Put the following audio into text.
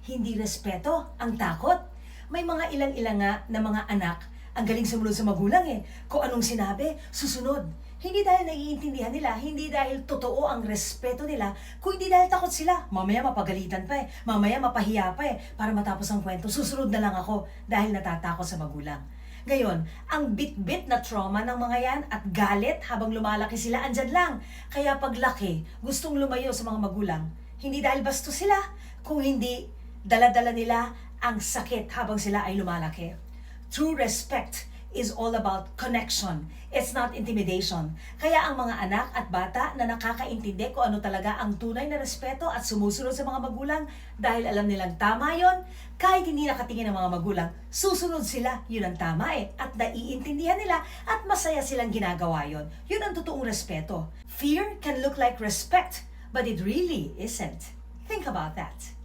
Hindi respeto, ang takot. May mga ilang-ilang nga na mga anak, ang galing sumunod sa magulang eh. Kung anong sinabi, susunod. Hindi dahil naiintindihan nila, hindi dahil totoo ang respeto nila, kundi dahil takot sila. Mamaya mapagalitan pa eh, mamaya mapahiya pa eh, para matapos ang kwento, susunod na lang ako dahil natatakot sa magulang. Ngayon, ang bit-bit na trauma ng mga yan at galit habang lumalaki sila andyan lang. Kaya paglaki, gustong lumayo sa mga magulang. Hindi dahil basto sila, kung hindi dala-dala nila ang sakit habang sila ay lumalaki. True respect is all about connection. It's not intimidation. Kaya ang mga anak at bata na nakakaintindi kung ano talaga ang tunay na respeto at sumusunod sa mga magulang dahil alam nilang tama yon, kahit hindi nakatingin ang mga magulang, susunod sila, yun ang tama eh. At naiintindihan nila at masaya silang ginagawa yon. Yun ang totoong respeto. Fear can look like respect, but it really isn't. Think about that.